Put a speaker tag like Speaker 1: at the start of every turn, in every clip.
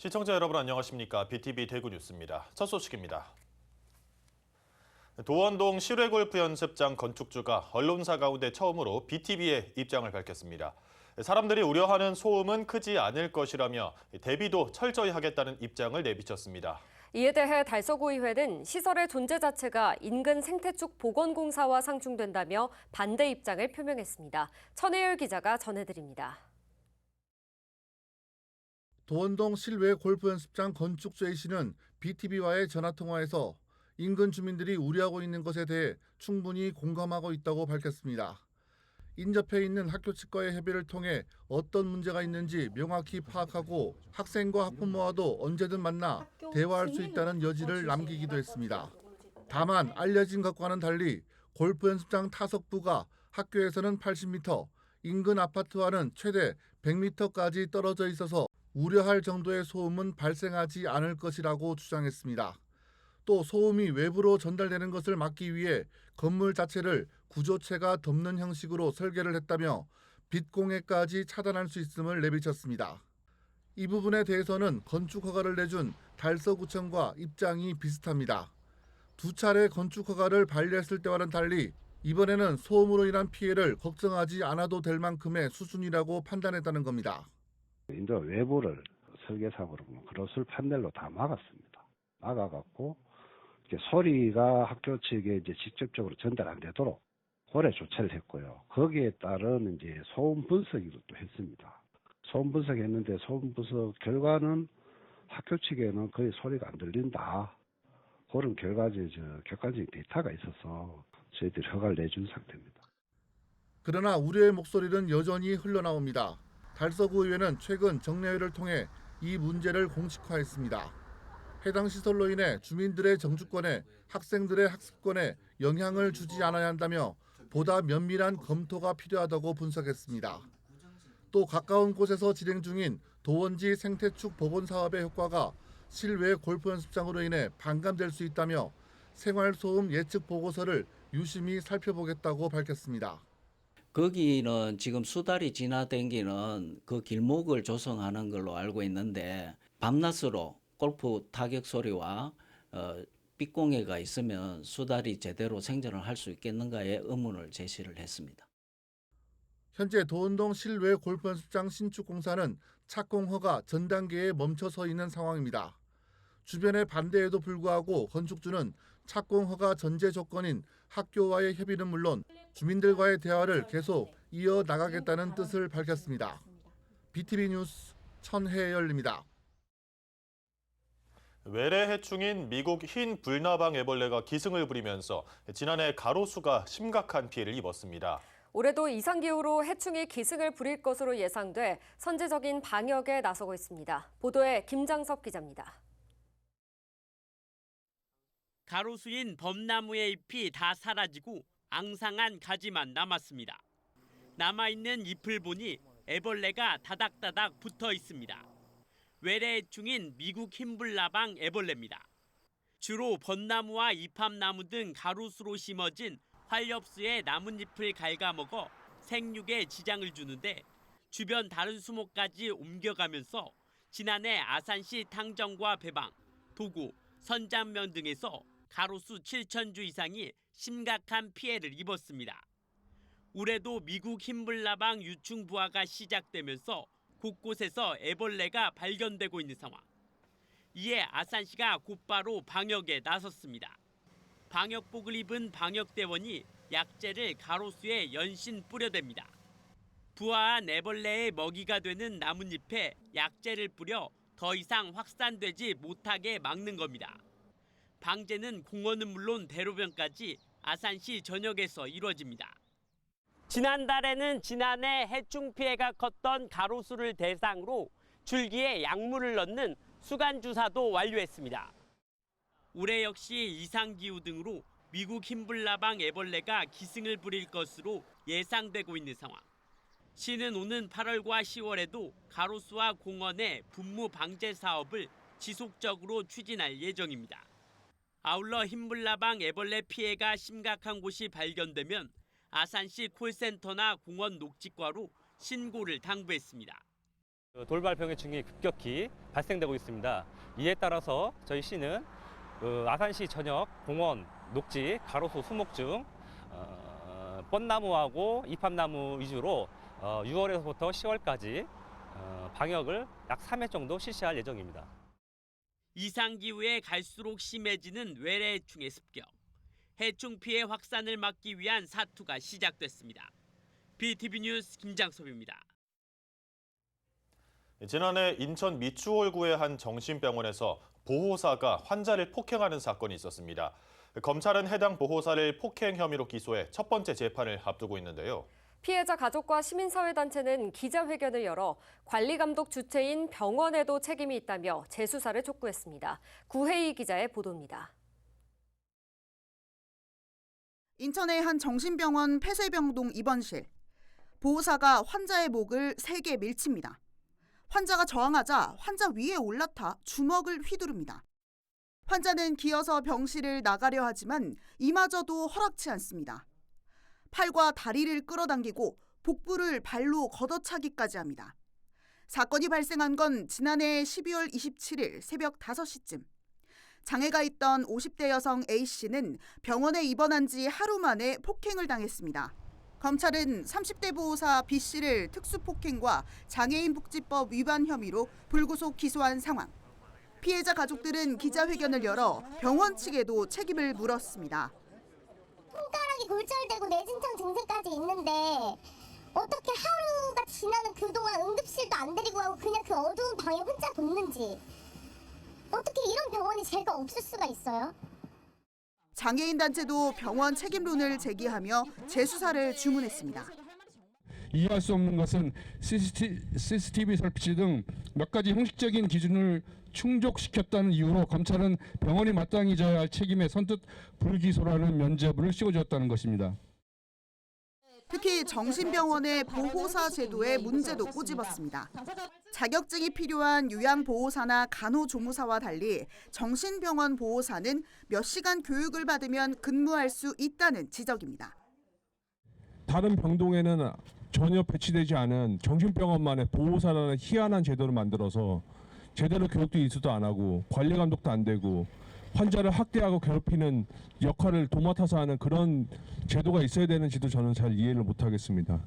Speaker 1: 시청자 여러분 안녕하십니까? BTV 대구 뉴스입니다. 첫 소식입니다. 도원동 실외골프 연습장 건축주가 언론사 가운데 처음으로 BTV에 입장을 밝혔습니다. 사람들이 우려하는 소음은 크지 않을 것이라며 대비도 철저히 하겠다는 입장을 내비쳤습니다.
Speaker 2: 이에 대해 달서구의회는 시설의 존재 자체가 인근 생태축 보건공사와 상충된다며 반대 입장을 표명했습니다. 천혜열 기자가 전해드립니다.
Speaker 3: 도원동 실외 골프 연습장 건축주 A씨는 BTV와의 전화통화에서 인근 주민들이 우려하고 있는 것에 대해 충분히 공감하고 있다고 밝혔습니다. 인접해 있는 학교 측과의 협의를 통해 어떤 문제가 있는지 명확히 파악하고 학생과 학부모와도 언제든 만나 대화할 수 있다는 여지를 남기기도 했습니다. 다만 알려진 것과는 달리 골프 연습장 타석부가 학교에서는 80m, 인근 아파트와는 최대 100m까지 떨어져 있어서 우려할 정도의 소음은 발생하지 않을 것이라고 주장했습니다. 또 소음이 외부로 전달되는 것을 막기 위해 건물 자체를 구조체가 덮는 형식으로 설계를 했다며 빛공해까지 차단할 수 있음을 내비쳤습니다. 이 부분에 대해서는 건축 허가를 내준 달서구청과 입장이 비슷합니다. 두 차례 건축 허가를 발리했을 때와는 달리 이번에는 소음으로 인한 피해를 걱정하지 않아도 될 만큼의 수준이라고 판단했다는 겁니다.
Speaker 4: 인도 외부를 설계상으로 보면 그것을 판넬로 다 막았습니다. 막아갖고 소리가 학교 측에 이제 직접적으로 전달 안 되도록 고래 조치를 했고요. 거기에 따른 이제 소음 분석을 또 했습니다. 소음 분석했는데 소음 분석 결과는 학교 측에는 거의 소리가 안 들린다. 그런 객관적인 데이터가 있어서 저희들이 허가를 내준 상태입니다.
Speaker 3: 그러나 우려의 목소리는 여전히 흘러나옵니다. 달서구 의회는 최근 정례회를 통해 이 문제를 공식화했습니다. 해당 시설로 인해 주민들의 정주권에 학생들의 학습권에 영향을 주지 않아야 한다며 보다 면밀한 검토가 필요하다고 분석했습니다. 또 가까운 곳에서 진행 중인 도원지 생태축 복원 사업의 효과가 실외 골프 연습장으로 인해 반감될 수 있다며 생활소음 예측 보고서를 유심히 살펴보겠다고 밝혔습니다.
Speaker 5: 거기는 지금 수달이 지나다니는 그 길목을 조성하는 걸로 알고 있는데 밤낮으로 골프 타격 소리와 빛공해가 있으면 수달이 제대로 생존을 할 수 있겠는가에 의문을 제시를 했습니다.
Speaker 3: 현재 도원동 실외 골프 연습장 신축 공사는 착공 허가 전 단계에 멈춰서 있는 상황입니다. 주변의 반대에도 불구하고 건축주는 착공 허가 전제 조건인 학교와의 협의는 물론 주민들과의 대화를 계속 이어나가겠다는 뜻을 밝혔습니다. BTV 뉴스 천혜열입니다.
Speaker 1: 외래 해충인 미국 흰 불나방 애벌레가 기승을 부리면서 지난해 가로수가 심각한 피해를 입었습니다.
Speaker 2: 올해도 이상기후로 해충이 기승을 부릴 것으로 예상돼 선제적인 방역에 나서고 있습니다. 보도에 김장석 기자입니다.
Speaker 6: 가로수인 범나무의 잎이 다 사라지고 앙상한 가지만 남았습니다. 남아있는 잎을 보니 애벌레가 다닥다닥 붙어 있습니다. 외래해충인 미국 흰불나방 애벌레입니다. 주로 벚나무와 이팝나무 등 가로수로 심어진 활엽수의 나뭇잎을 갉아먹어 생육에 지장을 주는데 주변 다른 수목까지 옮겨가면서 지난해 아산시 탕정과 배방, 도구, 선장면 등에서 가로수 7,000주 이상이 심각한 피해를 입었습니다. 올해도 미국 흰불나방 유충 부화가 시작되면서 곳곳에서 애벌레가 발견되고 있는 상황. 이에 아산시가 곧바로 방역에 나섰습니다. 방역복을 입은 방역대원이 약재를 가로수에 연신 뿌려댑니다. 부화한 애벌레의 먹이가 되는 나뭇잎에 약재를 뿌려 더 이상 확산되지 못하게 막는 겁니다. 방제는 공원은 물론 대로변까지 아산시 전역에서 이루어집니다. 지난달에는 지난해 해충 피해가 컸던 가로수를 대상으로 줄기에 약물을 넣는 수간 주사도 완료했습니다. 올해 역시 이상기후 등으로 미국 흰불나방 애벌레가 기승을 부릴 것으로 예상되고 있는 상황. 시는 오는 8월과 10월에도 가로수와 공원의 분무 방제 사업을 지속적으로 추진할 예정입니다. 아울러 흰불나방 애벌레 피해가 심각한 곳이 발견되면 아산시 콜센터나 공원 녹지과로 신고를 당부했습니다.
Speaker 7: 돌발 병해충이 급격히 발생되고 있습니다. 이에 따라서 저희 시는 아산시 전역 공원, 녹지, 가로수, 수목 중 뻔나무하고 이팝나무 위주로 6월에서부터 10월까지 방역을 약 3회 정도 실시할 예정입니다.
Speaker 6: 이상기후에 갈수록 심해지는 외래해충의 습격. 해충 피해 확산을 막기 위한 사투가 시작됐습니다. BTV 뉴스 김장섭입니다.
Speaker 1: 지난해 인천 미추홀구의 한 정신병원에서 보호사가 환자를 폭행하는 사건이 있었습니다. 검찰은 해당 보호사를 폭행 혐의로 기소해 첫 번째 재판을 앞두고 있는데요.
Speaker 2: 피해자 가족과 시민사회단체는 기자회견을 열어 관리감독 주체인 병원에도 책임이 있다며 재수사를 촉구했습니다. 구혜희 기자의 보도입니다.
Speaker 8: 인천의 한 정신병원 폐쇄병동 입원실. 보호사가 환자의 목을 세게 밀칩니다. 환자가 저항하자 환자 위에 올라타 주먹을 휘두릅니다. 환자는 기어서 병실을 나가려 하지만 이마저도 허락치 않습니다. 팔과 다리를 끌어당기고 복부를 발로 걷어차기까지 합니다. 사건이 발생한 건 지난해 12월 27일 새벽 5시쯤. 장애가 있던 50대 여성 A씨는 병원에 입원한 지 하루 만에 폭행을 당했습니다. 검찰은 30대 보호사 B씨를 특수폭행과 장애인복지법 위반 혐의로 불구속 기소한 상황. 피해자 가족들은 기자회견을 열어 병원 측에도 책임을 물었습니다.
Speaker 9: 손가락이 골절되고 뇌진탕 증세까지 있는데 어떻게 하루가 지나는 그동안 응급실도 안 데리고 가고 그냥 그 어두운 방에 혼자 뒀는지 어떻게 이런 병원이 죄가 없을 수가 있어요?
Speaker 8: 장애인 단체도 병원 책임론을 제기하며 재수사를 주문했습니다.
Speaker 10: 이해할 수 없는 것은 CCTV 설치 등 몇 가지 형식적인 기준을 충족시켰다는 이유로 검찰은 병원이 마땅히 져야 할 책임에 선뜻 불기소라는 면죄부를 씌워주었다는 것입니다.
Speaker 8: 특히 정신병원의 보호사 제도에 문제도 꼬집었습니다. 자격증이 필요한 요양보호사나 간호조무사와 달리 정신병원 보호사는 몇 시간 교육을 받으면 근무할 수 있다는 지적입니다.
Speaker 10: 다른 병동에는 전혀 배치되지 않은 정신병원만의 보호사라는 희한한 제도를 만들어서 제대로 교육도 인수도 안 하고 관리 감독도 안 되고 환자를 학대하고 괴롭히는 역할을 도맡아서 하는 그런 제도가 있어야 되는지도 저는 잘 이해를 못하겠습니다.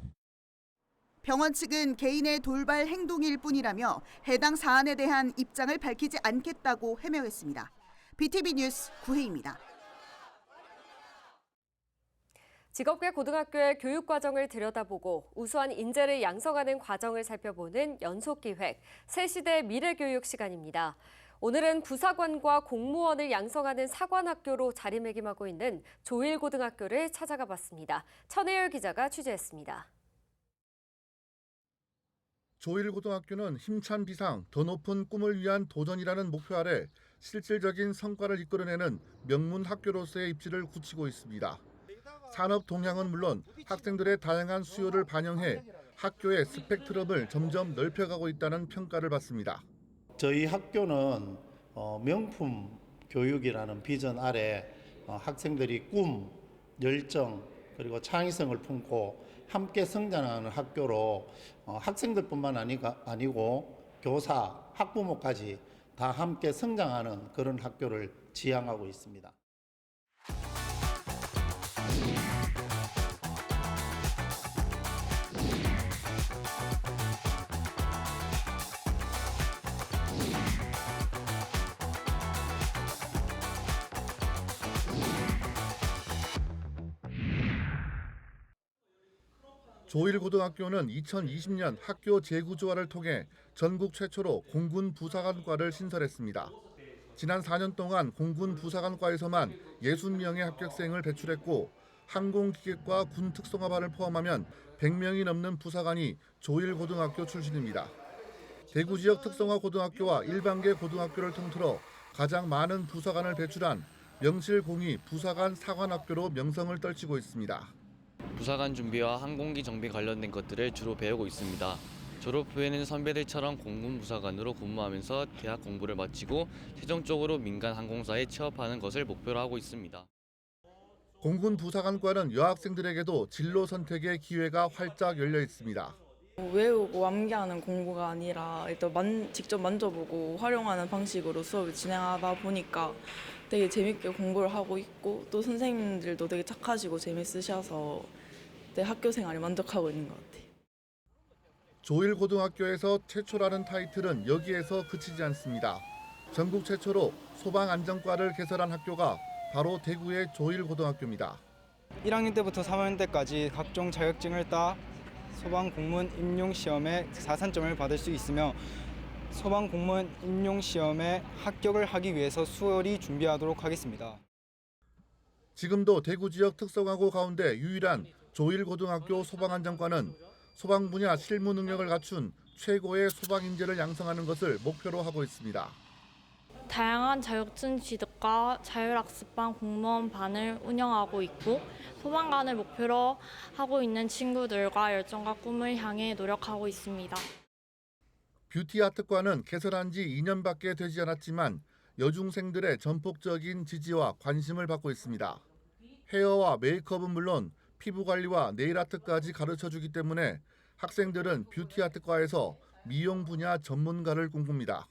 Speaker 8: 병원 측은 개인의 돌발 행동일 뿐이라며 해당 사안에 대한 입장을 밝히지 않겠다고 해명했습니다. BTV 뉴스 구혜입니다.
Speaker 2: 직업계 고등학교의 교육 과정을 들여다보고 우수한 인재를 양성하는 과정을 살펴보는 연속기획 새시대 미래교육 시간입니다. 오늘은 부사관과 공무원을 양성하는 사관학교로 자리매김하고 있는 조일고등학교를 찾아가 봤습니다. 천혜열 기자가 취재했습니다.
Speaker 3: 조일고등학교는 힘찬 비상, 더 높은 꿈을 위한 도전이라는 목표 아래 실질적인 성과를 이끌어내는 명문 학교로서의 입지를 굳히고 있습니다. 산업 동향은 물론 학생들의 다양한 수요를 반영해 학교의 스펙트럼을 점점 넓혀가고 있다는 평가를 받습니다.
Speaker 11: 저희 학교는 명품 교육이라는 비전 아래 학생들이 꿈, 열정, 그리고 창의성을 품고 함께 성장하는 학교로 학생들뿐만 아니고 교사, 학부모까지 다 함께 성장하는 그런 학교를 지향하고 있습니다.
Speaker 3: 조일고등학교는 2020년 학교 재구조화를 통해 전국 최초로 공군 부사관과를 신설했습니다. 지난 4년 동안 공군 부사관과에서만 60명의 합격생을 배출했고 항공기계과 군특성화반을 포함하면 100명이 넘는 부사관이 조일고등학교 출신입니다. 대구 지역 특성화 고등학교와 일반계 고등학교를 통틀어 가장 많은 부사관을 배출한 명실공히 부사관 사관학교로 명성을 떨치고 있습니다.
Speaker 12: 부사관 준비와 항공기 정비 관련된 것들을 주로 배우고 있습니다. 졸업 후에는 선배들처럼 공군 부사관으로 근무하면서 대학 공부를 마치고 최종적으로 민간 항공사에 취업하는 것을 목표로 하고 있습니다.
Speaker 3: 공군 부사관과는 여학생들에게도 진로 선택의 기회가 활짝 열려 있습니다.
Speaker 13: 외우고 암기하는 공부가 아니라 일단 직접 만져보고 활용하는 방식으로 수업을 진행하다 보니까 되게 재밌게 공부를 하고 있고 또 선생님들도 되게 착하시고 재밌으셔서 학교 생활에 만족하고 있는 것 같아요.
Speaker 3: 조일고등학교에서 최초라는 타이틀은 여기에서 그치지 않습니다. 전국 최초로 소방안전과를 개설한 학교가 바로 대구의 조일고등학교입니다.
Speaker 14: 1학년 때부터 3학년 때까지 각종 자격증을 따 소방공무원 임용시험에 4산점을 받을 수 있으며 소방공무원 임용시험에 합격을 하기 위해서 수월히 준비하도록 하겠습니다.
Speaker 3: 지금도 대구 지역 특성화고 가운데 유일한 조일고등학교 소방안전과는 소방 분야 실무 능력을 갖춘 최고의 소방인재를 양성하는 것을 목표로 하고 있습니다.
Speaker 15: 다양한 자격증 취득과 자율학습반 공무원반을 운영하고 있고 소방관을 목표로 하고 있는 친구들과 열정과 꿈을 향해 노력하고 있습니다.
Speaker 3: 뷰티아트과는 개설한 지 2년밖에 되지 않았지만 여중생들의 전폭적인 지지와 관심을 받고 있습니다. 헤어와 메이크업은 물론 피부관리와 네일아트까지 가르쳐주기 때문에 학생들은 뷰티아트과에서 미용 분야 전문가를 꿈꿉니다.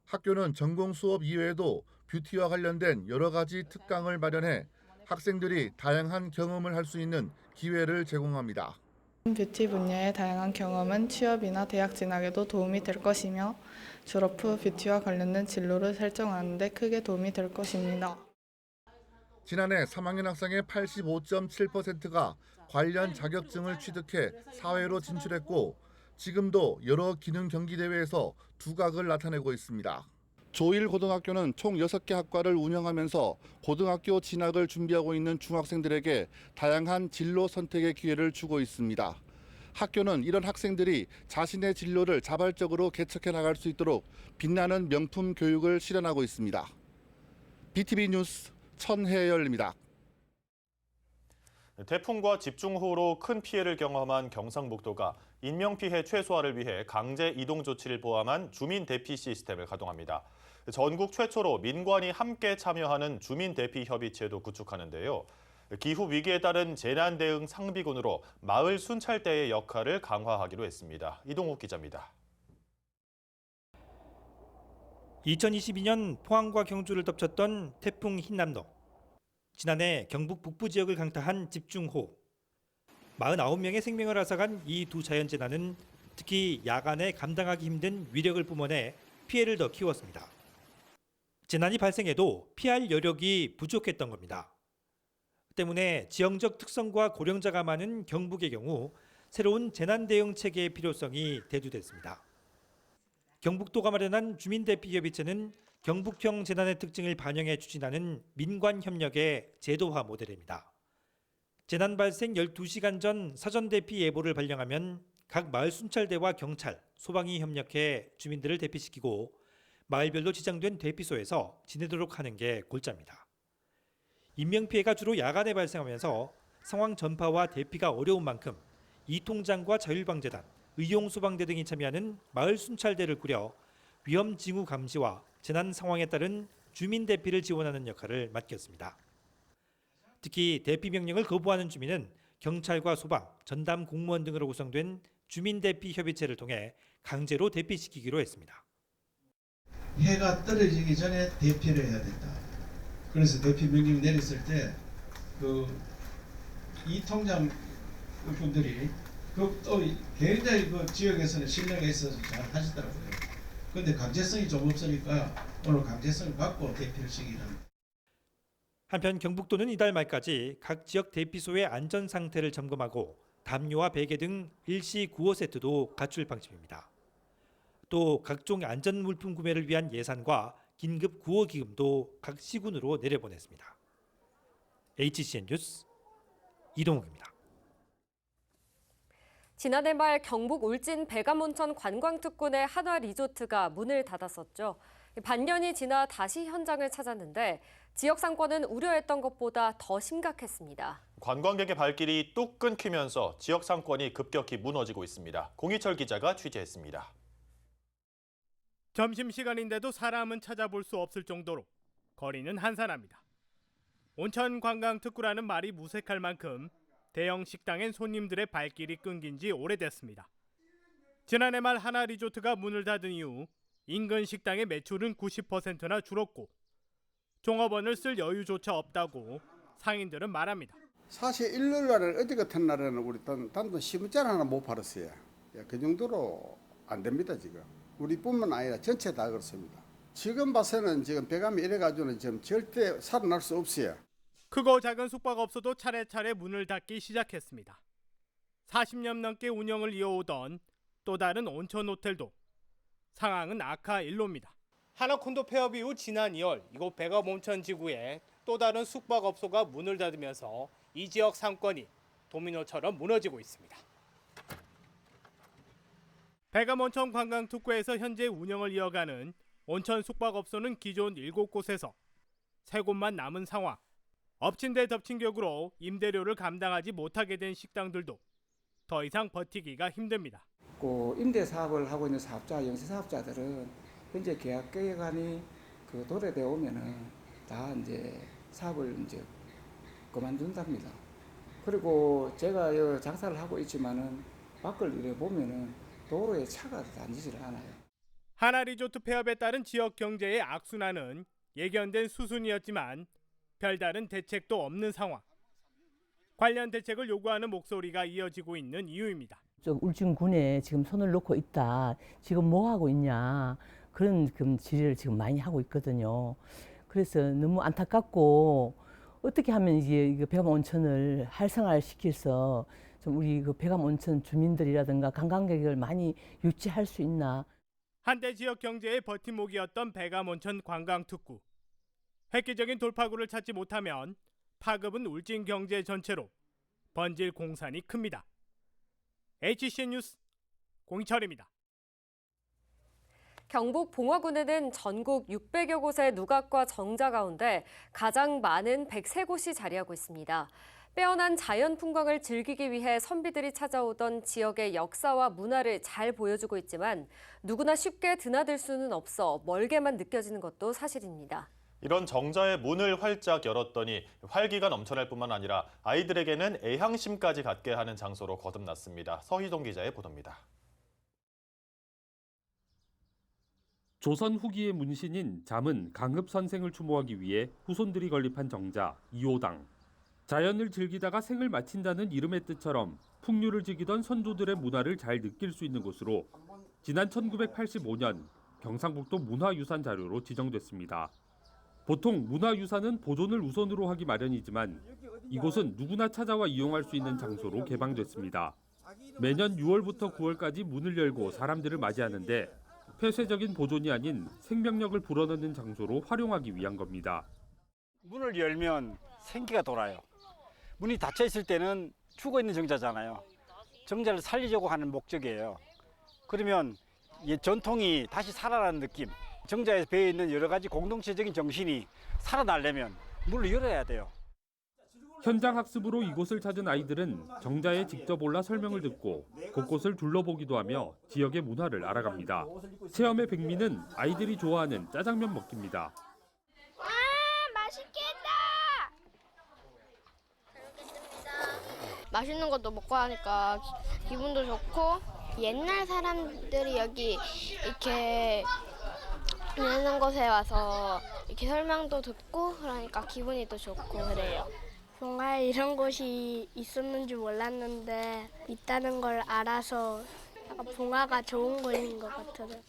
Speaker 3: 학교는 전공 수업 이외에도 뷰티와 관련된 여러 가지 특강을 마련해 학생들이 다양한 경험을 할 수 있는 기회를 제공합니다.
Speaker 13: 뷰티 분야의 다양한 경험은 취업이나 대학 진학에도 도움이 될 것이며 졸업 후 뷰티와 관련된 진로를 설정하는 데 크게 도움이 될 것입니다.
Speaker 3: 지난해 3학년 학생의 85.7%가 관련 자격증을 취득해 사회로 진출했고 지금도 여러 기능 경기 대회에서 두각을 나타내고 있습니다. 조일고등학교는 총 6개 학과를 운영하면서 고등학교 진학을 준비하고 있는 중학생들에게 다양한 진로 선택의 기회를 주고 있습니다. 학교는 이런 학생들이 자신의 진로를 자발적으로 개척해 나갈 수 있도록 빛나는 명품 교육을 실현하고 있습니다. BTV 뉴스 천혜열입니다.
Speaker 1: 태풍과 집중호우로 큰 피해를 경험한 경상북도가 인명피해 최소화를 위해 강제 이동 조치를 포함한 주민 대피 시스템을 가동합니다. 전국 최초로 민관이 함께 참여하는 주민 대피 협의체도 구축하는데요. 기후 위기에 따른 재난 대응 상비군으로 마을 순찰대의 역할을 강화하기로 했습니다. 이동욱 기자입니다.
Speaker 16: 2022년 포항과 경주를 덮쳤던 태풍 흰남노. 지난해 경북 북부 지역을 강타한 집중호우. 49명의 생명을 앗아간 이 두 자연재난은 특히 야간에 감당하기 힘든 위력을 뿜어내 피해를 더 키웠습니다. 재난이 발생해도 피할 여력이 부족했던 겁니다. 때문에 지형적 특성과 고령자가 많은 경북의 경우 새로운 재난 대응 체계의 필요성이 대두됐습니다. 경북도가 마련한 주민대피협의체는 경북형 재난의 특징을 반영해 추진하는 민관협력의 제도화 모델입니다. 재난 발생 12시간 전 사전 대피 예보를 발령하면 각 마을 순찰대와 경찰, 소방이 협력해 주민들을 대피시키고 마을별로 지정된 대피소에서 지내도록 하는 게 골자입니다. 인명피해가 주로 야간에 발생하면서 상황 전파와 대피가 어려운 만큼 이통장과 자율방재단, 의용소방대 등이 참여하는 마을 순찰대를 꾸려 위험 징후 감지와 재난 상황에 따른 주민 대피를 지원하는 역할을 맡겼습니다. 특히 대피 명령을 거부하는 주민은 경찰과 소방, 전담 공무원 등으로 구성된 주민 대피 협의체를 통해 강제로 대피시키기로 했습니다.
Speaker 17: 해가 떨어지기 전에 대피를 해야 된다. 그래서 대피 명령이 내렸을 때 이통장 분들이 또 굉장히 그 지역에서는 신뢰가 있어서 잘 하시더라고요. 그런데 강제성이 좀 없으니까 오늘 강제성을 갖고 대피를 시키는.
Speaker 16: 한편 경북도는 이달 말까지 각 지역 대피소의 안전 상태를 점검하고 담요와 베개 등 일시 구호 세트도 갖출 방침입니다. 또 각종 안전 물품 구매를 위한 예산과 긴급 구호 기금도 각 시군으로 내려보냈습니다. HCN 뉴스 이동욱입니다.
Speaker 2: 지난해 말 경북 울진 백암온천 관광특군의 한화 리조트가 문을 닫았었죠. 반년이 지나 다시 현장을 찾았는데 지역 상권은 우려했던 것보다 더 심각했습니다.
Speaker 1: 관광객의 발길이 뚝 끊기면서 지역 상권이 급격히 무너지고 있습니다. 공희철 기자가 취재했습니다.
Speaker 18: 점심시간인데도 사람은 찾아볼 수 없을 정도로 거리는 한산합니다. 온천 관광특구라는 말이 무색할 만큼 대형 식당엔 손님들의 발길이 끊긴 지 오래됐습니다. 지난해 말 하나 리조트가 문을 닫은 이후 인근 식당의 매출은 90%나 줄었고 종업원을 쓸 여유조차 없다고 상인들은 말합니다.
Speaker 19: 사실 일요일 날은 어디 같은 날에는 우리 단돈 10원짜리 하나 못 팔았어요. 그 정도로 안 됩니다 지금. 우리뿐만 아니라 전체 다 그렇습니다. 지금 봐서는 지금 배감이 이래가지고는 지금 절대 살아날 수 없어요.
Speaker 18: 크고 작은 숙박업소도 차례차례 문을 닫기 시작했습니다. 40년 넘게 운영을 이어오던 또 다른 온천 호텔도 상황은 악화 일로입니다. 하나콘도 폐업 이후 지난 2월 이곳 백암 온천 지구에 또 다른 숙박업소가 문을 닫으면서 이 지역 상권이 도미노처럼 무너지고 있습니다. 백암 온천 관광특구에서 현재 운영을 이어가는 온천 숙박업소는 기존 7곳에서 3곳만 남은 상황. 엎친 데 덮친 격으로 임대료를 감당하지 못하게 된 식당들도 더 이상 버티기가 힘듭니다.
Speaker 20: 임대 사업을 하고 있는 사업자, 영세 사업자들은 현재 계약 기간이 도래되어 오면은 다 이제 사업을 이제 그만둔답니다. 그리고 제가 장사를 하고 있지만은 밖을 이래 보면은 도로에 차가 다니질 않아요.
Speaker 18: 하나 리조트 폐업에 따른 지역 경제의 악순환은 예견된 수순이었지만 별다른 대책도 없는 상황. 관련 대책을 요구하는 목소리가 이어지고 있는 이유입니다.
Speaker 21: 울진군에 지금 손을 놓고 있다. 지금 뭐 하고 있냐. 그런 질의를 지금 많이 하고 있거든요. 그래서 너무 안타깝고 어떻게 하면 이게 백암 온천을 활성화시켜서 좀 우리 백암 온천 주민들이라든가 관광객을 많이 유치할 수 있나.
Speaker 18: 한때 지역 경제의 버팀목이었던 백암 온천 관광특구. 획기적인 돌파구를 찾지 못하면 파급은 울진 경제 전체로 번질 공산이 큽니다. HCN 뉴스 공희철입니다.
Speaker 2: 경북 봉화군에는 전국 600여 곳의 누각과 정자 가운데 가장 많은 103곳이 자리하고 있습니다. 빼어난 자연 풍광을 즐기기 위해 선비들이 찾아오던 지역의 역사와 문화를 잘 보여주고 있지만 누구나 쉽게 드나들 수는 없어 멀게만 느껴지는 것도 사실입니다.
Speaker 1: 이런 정자의 문을 활짝 열었더니 활기가 넘쳐날 뿐만 아니라 아이들에게는 애향심까지 갖게 하는 장소로 거듭났습니다. 서희동 기자의 보도입니다.
Speaker 7: 조선 후기의 문신인 잠은 강흡 선생을 추모하기 위해 후손들이 건립한 정자 이호당. 자연을 즐기다가 생을 마친다는 이름의 뜻처럼 풍류를 즐기던 선조들의 문화를 잘 느낄 수 있는 곳으로 지난 1985년 경상북도 문화유산 자료로 지정됐습니다. 보통 문화유산은 보존을 우선으로 하기 마련이지만 이곳은 누구나 찾아와 이용할 수 있는 장소로 개방됐습니다. 매년 6월부터 9월까지 문을 열고 사람들을 맞이하는데 폐쇄적인 보존이 아닌 생명력을 불어넣는 장소로 활용하기 위한 겁니다.
Speaker 22: 문을 열면 생기가 돌아요. 문이 닫혀 있을 때는 죽어 있는 정자잖아요. 정자를 살리려고 하는 목적이에요. 그러면 전통이 다시 살아나는 느낌. 정자에 배어 있는 여러 가지 공동체적인 정신이 살아나려면 문을 열어야 돼요.
Speaker 7: 현장 학습으로 이곳을 찾은 아이들은 정자에 직접 올라 설명을 듣고 곳곳을 둘러보기도 하며 지역의 문화를 알아갑니다. 체험의 백미는 아이들이 좋아하는 짜장면 먹기입니다.
Speaker 9: 와, 맛있겠다.
Speaker 23: 맛있는 것도 먹고 하니까 기분도 좋고
Speaker 9: 옛날 사람들이 여기 이렇게 있는 곳에 와서 이렇게 설명도 듣고 그러니까 기분이 또 좋고 그래요.
Speaker 23: 봉화에 이런 곳이 있었는 줄 몰랐는데 있다는 걸 알아서 약간 봉화가 좋은 곳인 것 같아요.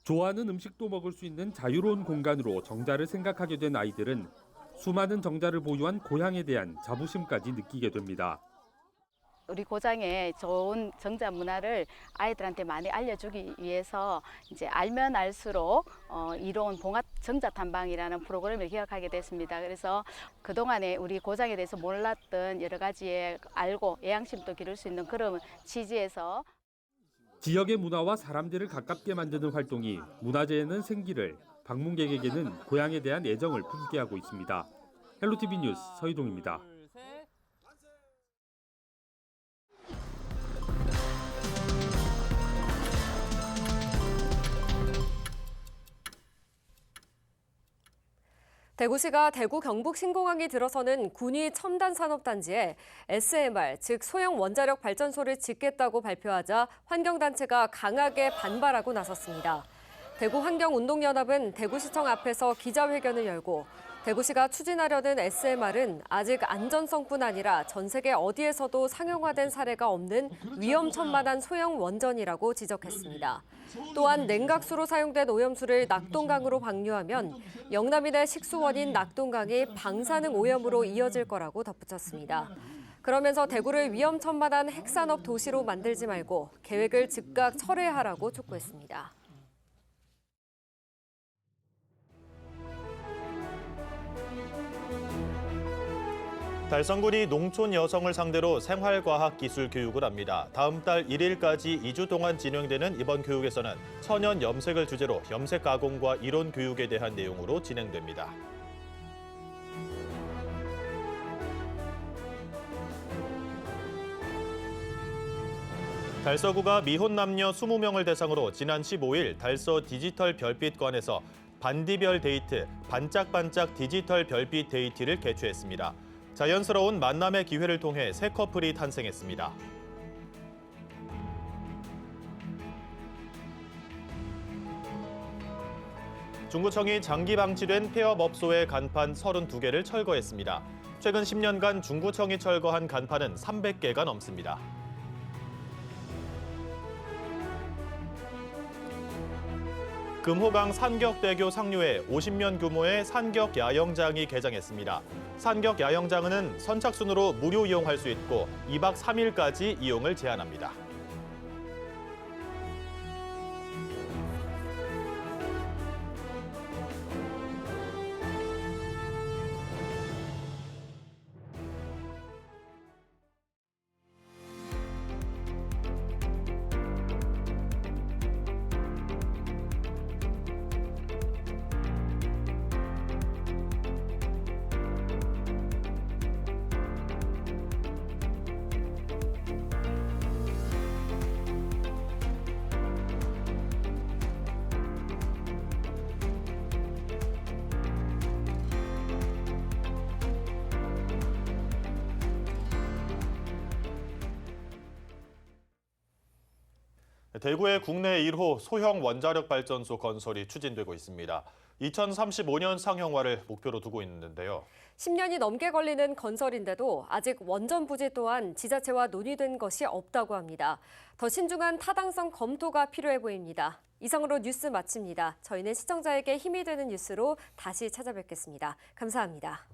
Speaker 7: 좋아하는 음식도 먹을 수 있는 자유로운 공간으로 정자를 생각하게 된 아이들은 수많은 정자를 보유한 고향에 대한 자부심까지 느끼게 됩니다.
Speaker 24: 우리 고장의 좋은 정자 문화를 아이들한테 많이 알려주기 위해서 이제 알면 알수록 이로운 봉화 정자 탐방이라는 프로그램을 기획하게 됐습니다. 그래서 그동안에 우리 고장에 대해서 몰랐던 여러 가지의 알고 애향심도 기를 수 있는 그런 취지에서
Speaker 7: 지역의 문화와 사람들을 가깝게 만드는 활동이 문화재에는 생기를, 방문객에게는 고향에 대한 애정을 품게 하고 있습니다. 헬로티비 뉴스 서희동입니다.
Speaker 2: 대구시가 대구 경북 신공항이 들어서는 군위 첨단산업단지에 SMR, 즉 소형 원자력 발전소를 짓겠다고 발표하자 환경단체가 강하게 반발하고 나섰습니다. 대구환경운동연합은 대구시청 앞에서 기자회견을 열고 대구시가 추진하려는 SMR은 아직 안전성뿐 아니라 전 세계 어디에서도 상용화된 사례가 없는 위험천만한 소형 원전이라고 지적했습니다. 또한 냉각수로 사용된 오염수를 낙동강으로 방류하면 영남인의 식수원인 낙동강이 방사능 오염으로 이어질 거라고 덧붙였습니다. 그러면서 대구를 위험천만한 핵산업 도시로 만들지 말고 계획을 즉각 철회하라고 촉구했습니다.
Speaker 1: 달성군이 농촌 여성을 상대로 생활과학 기술 교육을 합니다. 다음 달 1일까지 2주 동안 진행되는 이번 교육에서는 천연 염색을 주제로 염색 가공과 이론 교육에 대한 내용으로 진행됩니다. 달서구가 미혼 남녀 20명을 대상으로 지난 15일 달서 디지털 별빛관에서 반디별 데이트, 반짝반짝 디지털 별빛 데이트를 개최했습니다. 자연스러운 만남의 기회를 통해 새 커플이 탄생했습니다. 중구청이 장기 방치된 폐업업소의 간판 32개를 철거했습니다. 최근 10년간 중구청이 철거한 간판은 300개가 넘습니다. 금호강 산격대교 상류에 50면 규모의 산격 야영장이 개장했습니다. 산격 야영장은 선착순으로 무료 이용할 수 있고 2박 3일까지 이용을 제한합니다. 대구의 국내 1호 소형 원자력 발전소 건설이 추진되고 있습니다. 2035년 상용화를 목표로 두고 있는데요.
Speaker 2: 10년이 넘게 걸리는 건설인데도 아직 원전 부지 또한 지자체와 논의된 것이 없다고 합니다. 더 신중한 타당성 검토가 필요해 보입니다. 이상으로 뉴스 마칩니다. 저희는 시청자에게 힘이 되는 뉴스로 다시 찾아뵙겠습니다. 감사합니다.